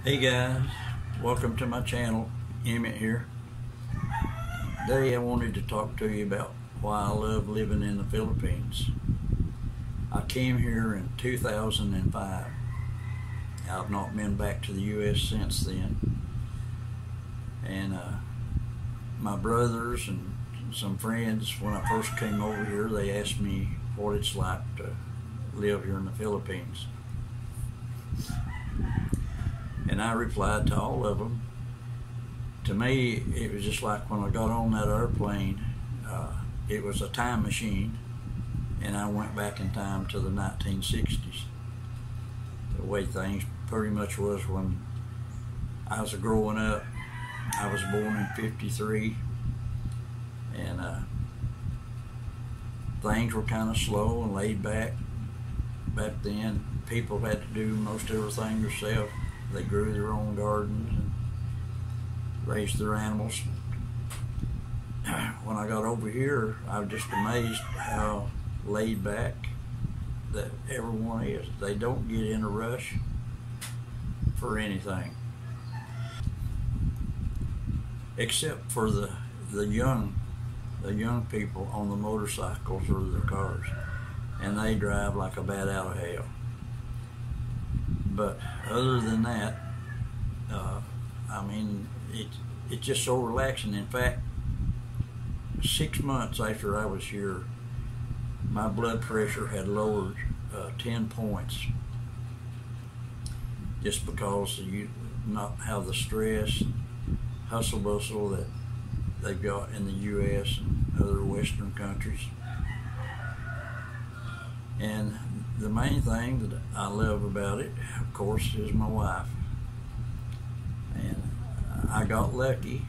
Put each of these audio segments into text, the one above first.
Hey guys, welcome to my channel. Emmett here. Today I wanted to talk to you about why I love living in the Philippines. I came here in 2005. I've not been back to the U.S. since then. And my brothers and some friends, when I first came over here, they asked me what it's like to live here in the Philippines. And I replied to all of them. To me, it was just like when I got on that airplane, it was a time machine, and I went back in time to the 1960s. The way things pretty much was when I was growing up. I was born in '53, and things were kind of slow and laid back. Back then, people had to do most everything themselves. They grew their own gardens and raised their animals. When I got over here, I was just amazed how laid back that everyone is. They don't get in a rush for anything, except for the young people on the motorcycles or their cars, and they drive like a bat out of hell. But other than that, I mean, it's just so relaxing. In fact, 6 months after I was here, my blood pressure had lowered 10 points, just because you not have the stress, hustle bustle that they've got in the U.S. and other Western countries. And the main thing that I love about it, of course, is my wife. And I got lucky.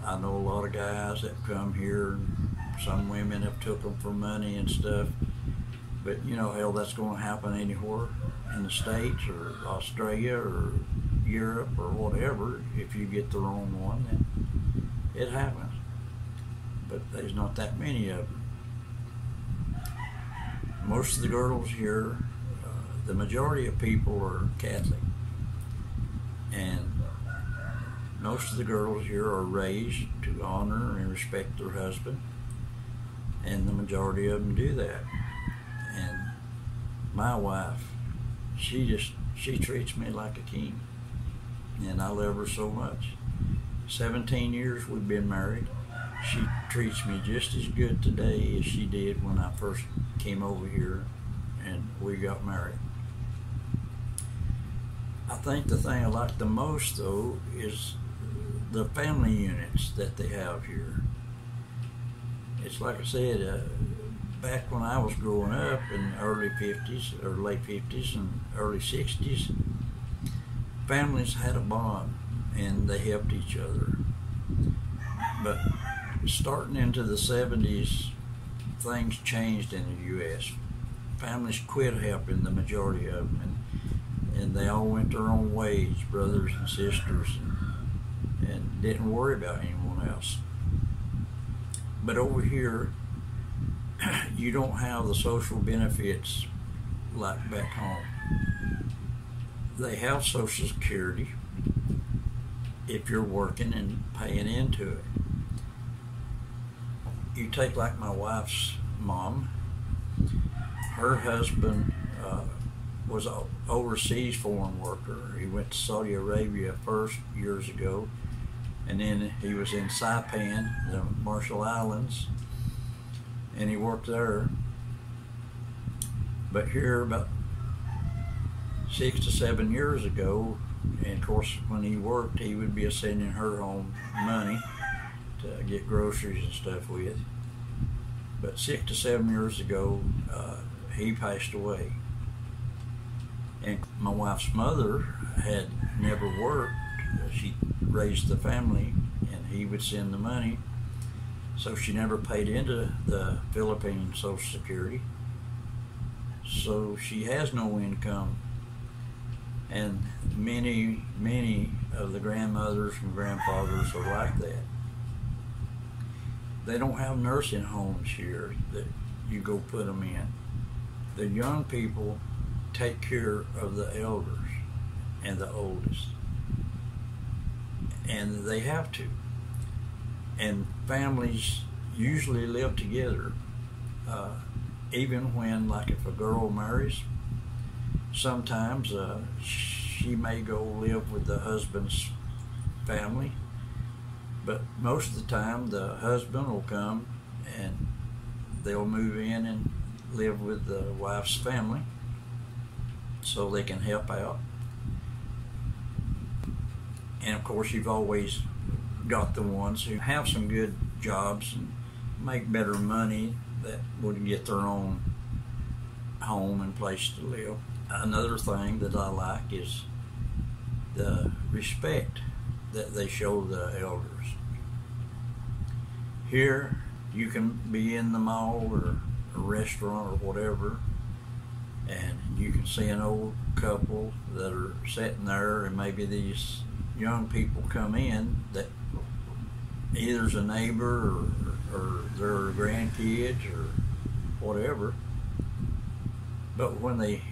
I know a lot of guys that come here, and some women have took them for money and stuff. But you know, hell, that's going to happen anywhere in the States or Australia or Europe or whatever. If you get the wrong one, then it happens. But there's not that many of them. Most of the girls here, the majority of people are Catholic, and most of the girls here are raised to honor and respect their husband, and the majority of them do that. And my wife, she treats me like a king, and I love her so much. 17 years we've been married. She treats me just as good today as she did when I first came over here and we got married. I think the thing I like the most, though, is the family units that they have here. It's like I said, back when I was growing up in the early 50s or late 50s and early 60s, families had a bond and they helped each other. But starting into the 70s, things changed in the U.S. Families quit helping, the majority of them, and they all went their own ways, brothers and sisters, and didn't worry about anyone else. But over here, you don't have the social benefits like back home. They have Social Security if you're working and paying into it. You take like my wife's mom, her husband was an overseas foreign worker. He went to Saudi Arabia first years ago, and then he was in Saipan, the Marshall Islands, and he worked there. But here about 6 to 7 years ago, and of course when he worked, he would be sending her home money to get groceries and stuff with. But 6 to 7 years ago, he passed away. And my wife's mother had never worked. She raised the family, and he would send the money. So she never paid into the Philippine Social Security. So she has no income. And many of the grandmothers and grandfathers are like that. They don't have nursing homes here that you go put them in. The young people take care of the elders, and the oldest. And they have to. And families usually live together. Even when, like if a girl marries, sometimes she may go live with the husband's family, but most of the time the husband will come and they'll move in and live with the wife's family so they can help out. And of course, you've always got the ones who have some good jobs and make better money that would get their own home and place to live. Another thing that I like is the respect that they show the elders. Here, you can be in the mall or a restaurant or whatever, and you can see an old couple that are sitting there, and maybe these young people come in that either's a neighbor or their grandkids or whatever. But when they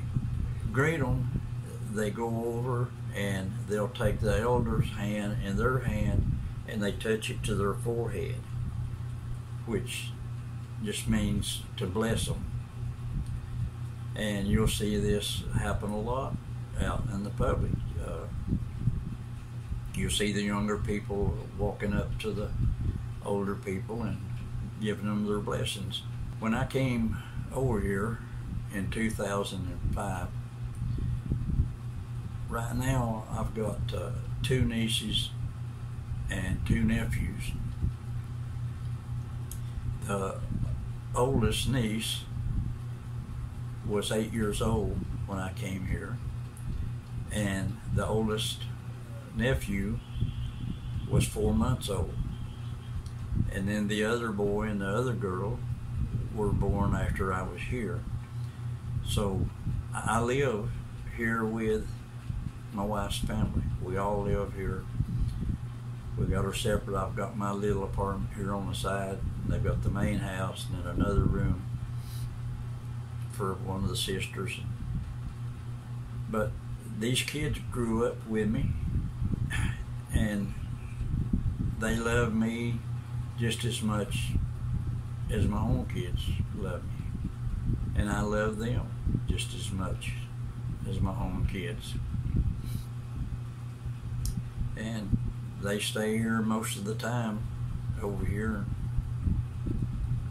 greet them, they go over and they'll take the elder's hand in their hand and they touch it to their forehead, which just means to bless them. And you'll see this happen a lot out in the public. You'll see the younger people walking up to the older people and giving them their blessings. When I came over here in 2005, right now I've got 2 nieces and 2 nephews. The oldest niece was 8 years old when I came here, and the oldest nephew was 4 months old. And then the other boy and the other girl were born after I was here. So I live here with my wife's family. We all live here. We got her separate. I've got my little apartment here on the side. They've got the main house and then another room for one of the sisters. But these kids grew up with me, and they love me just as much as my own kids love me. And I love them just as much as my own kids. And they stay here most of the time over here and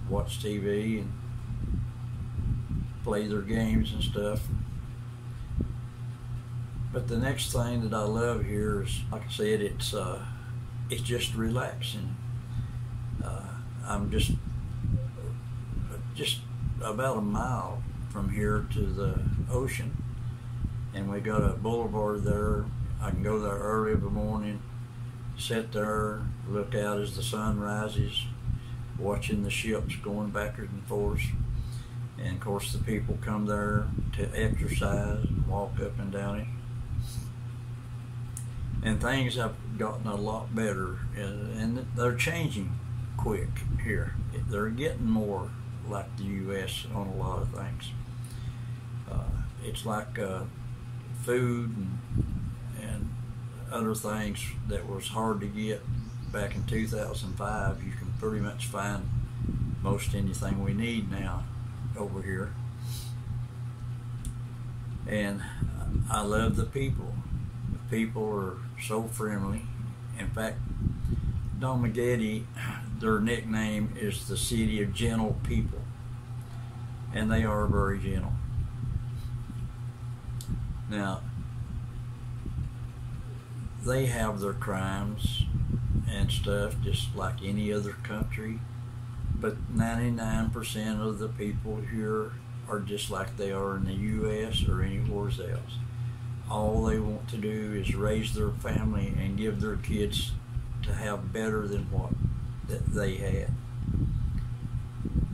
watch TV and play their games and stuff. But the next thing that I love here is, like I said, it's just relaxing. I'm just about a mile from here to the ocean, and we got a boulevard there. I can go there early in the morning, sit there, look out as the sun rises, watching the ships going backwards and forth. And of course the people come there to exercise and walk up and down it. And things have gotten a lot better, and they're changing quick here. They're getting more like the U.S. on a lot of things. It's like food and other things that was hard to get back in 2005. You can pretty much find most anything we need now over here. And I love the people. The people are so friendly. In fact, Domageti, their nickname is the city of gentle people, and they are very gentle. Now, they have their crimes and stuff just like any other country, but 99% of the people here are just like they are in the U.S. or anywhere else. All they want to do is raise their family and give their kids to have better than what that they had.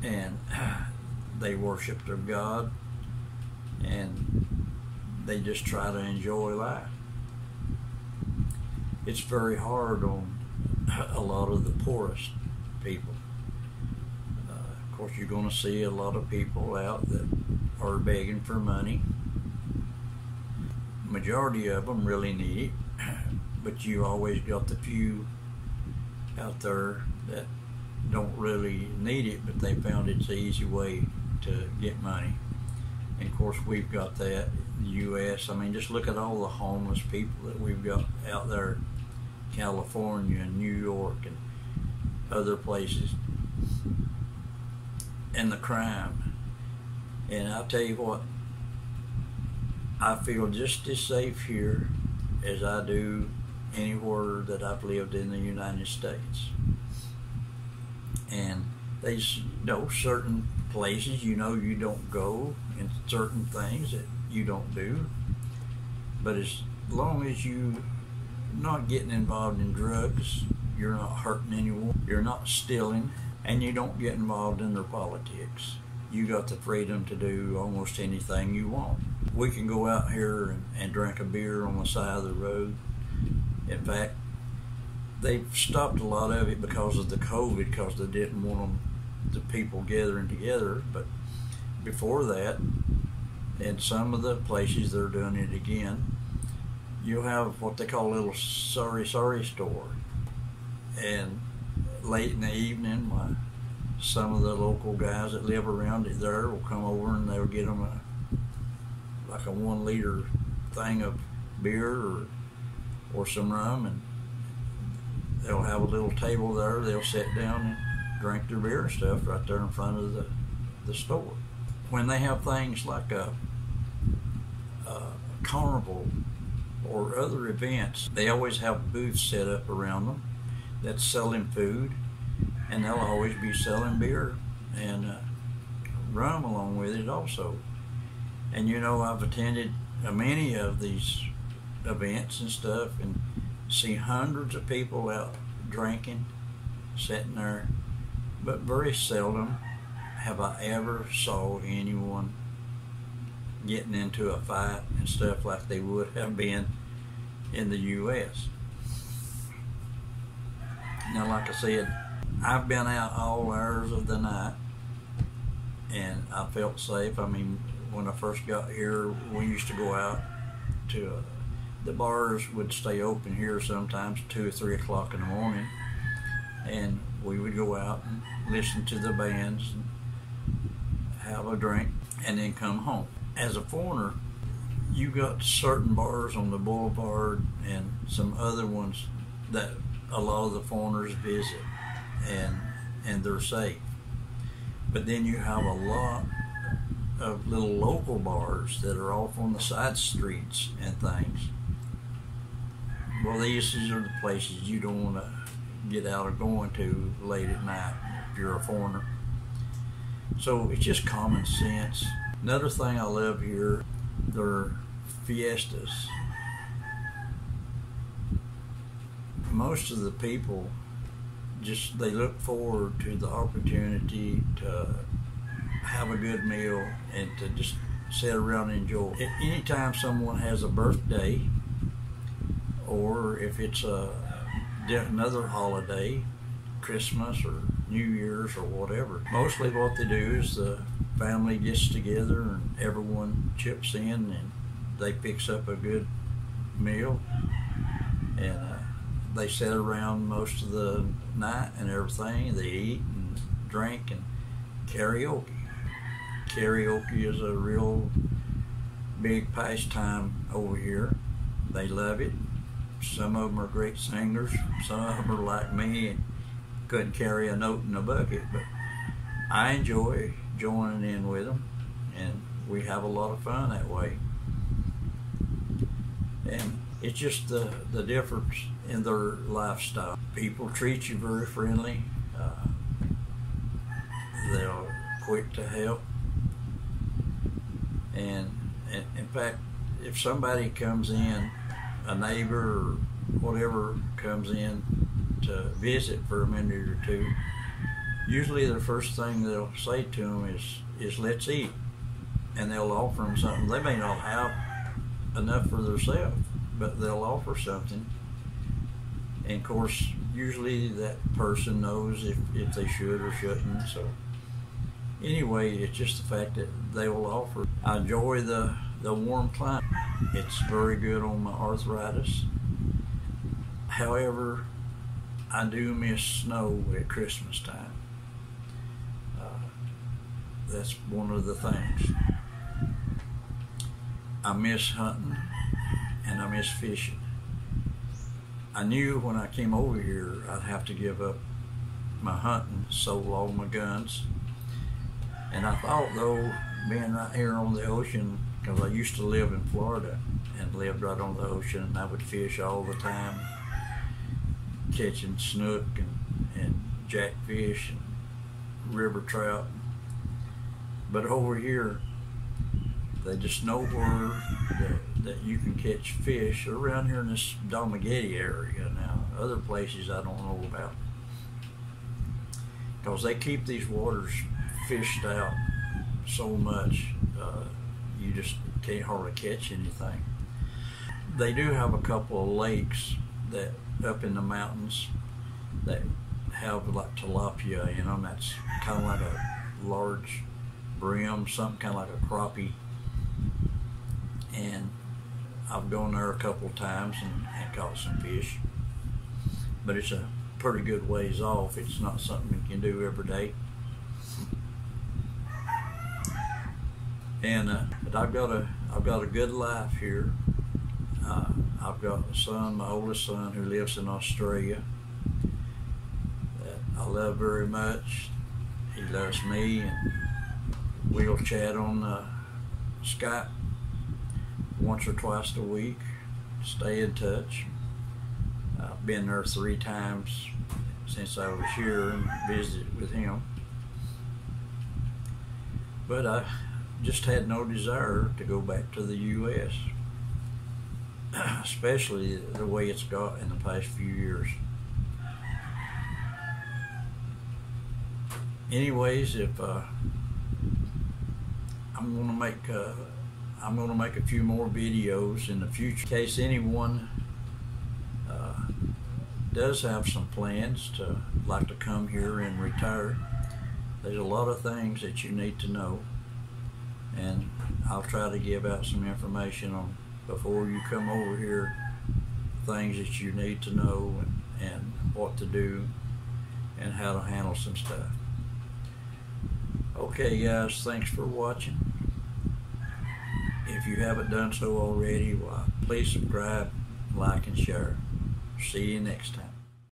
And they worship their God, and they just try to enjoy life. It's very hard on a lot of the poorest people. Of course, you're going to see a lot of people out that are begging for money. majority of them really need it, but you always got the few out there that don't really need it, but they found it's an easy way to get money. And of course we've got that in the U.S. I mean, just look at all the homeless people that we've got out there, California and New York and other places, and the crime. And I'll tell you what, I feel just as safe here as I do anywhere that I've lived in the United States. And there's certain places you don't go, and certain things that you don't do. But as long as you not getting involved in drugs, you're not hurting anyone, you're not stealing, and you don't get involved in their politics, you got the freedom to do almost anything you want. We can go out here and drink a beer on the side of the road. In fact, they've stopped a lot of it because of the COVID, because they didn't want the people gathering together. But before that, in some of the places they're doing it again, you'll have what they call a little sorry store. And late in the evening, some of the local guys that live around it there will come over and they'll get them like a 1 liter thing of beer or some rum, and they'll have a little table there. They'll sit down and drink their beer and stuff right there in front of the store. When they have things like a carnival or other events, they always have booths set up around them that's selling food, and they'll always be selling beer and rum along with it also. And I've attended many of these events and stuff and see hundreds of people out drinking, sitting there, but very seldom have I ever saw anyone getting into a fight and stuff like they would have been in the U.S. Now, like I said, I've been out all hours of the night and I felt safe. I mean, when I first got here, we used to go out to the bars would stay open here sometimes 2 or 3 o'clock in the morning, and we would go out and listen to the bands and have a drink and then come home. As a foreigner, you got certain bars on the boulevard and some other ones that a lot of the foreigners visit, and they're safe. But then you have a lot of little local bars that are off on the side streets and things. Well, these are the places you don't want to get out of going to late at night if you're a foreigner. So it's just common sense. Another thing I love here, they're Fiestas. Most of the people they look forward to the opportunity to have a good meal and to just sit around and enjoy. Anytime someone has a birthday, or if it's another holiday, Christmas or New Year's or whatever, mostly what they do is the family gets together and everyone chips in and they fix up a good meal, and they sit around most of the night and everything. They eat and drink and karaoke. Karaoke is a real big pastime over here. They love it. Some of them are great singers. Some of them are like me and couldn't carry a note in a bucket, but I enjoy joining in with them, and we have a lot of fun that way. And it's just the difference in their lifestyle. People treat you very friendly. They're quick to help. And in fact, if somebody comes in, a neighbor or whatever comes in to visit for a minute or two, usually the first thing they'll say to them is let's eat. And they'll offer them something. They may not have enough for themselves, but they'll offer something. And of course, usually that person knows if they should or shouldn't. So anyway, it's just the fact that they will offer. I enjoy the the warm climate. It's very good on my arthritis. However, I do miss snow at Christmas time. That's one of the things. I miss hunting and I miss fishing. I knew when I came over here I'd have to give up my hunting, sold all my guns. And I thought, though, being right here on the ocean, because I used to live in Florida and lived right on the ocean, and I would fish all the time, catching snook and jackfish and river trout. But over here, they just know where that you can catch fish around here in this Dalmageddon area. Now, other places I don't know about, because they keep these waters fished out so much, you just can't hardly catch anything. They do have a couple of lakes that up in the mountains that have like tilapia in them. That's kind of like a large brim, something kind of like a crappie. And I've gone there a couple times and caught some fish, but it's a pretty good ways off. It's not something you can do every day. And but I've got a good life here. I've got a son, my oldest son, who lives in Australia, that I love very much. He loves me, and we'll chat on Skype once or twice a week, stay in touch. I've been there 3 times since I was here and visited with him. But I just had no desire to go back to the U.S., especially the way it's got in the past few years. Anyways, if I'm going to make a few more videos in the future, in case anyone does have some plans to like to come here and retire. There's a lot of things that you need to know, and I'll try to give out some information on before you come over here, things that you need to know and what to do and how to handle some stuff. Okay guys, thanks for watching. If you haven't done so already, well, please subscribe, like, and share. See you next time.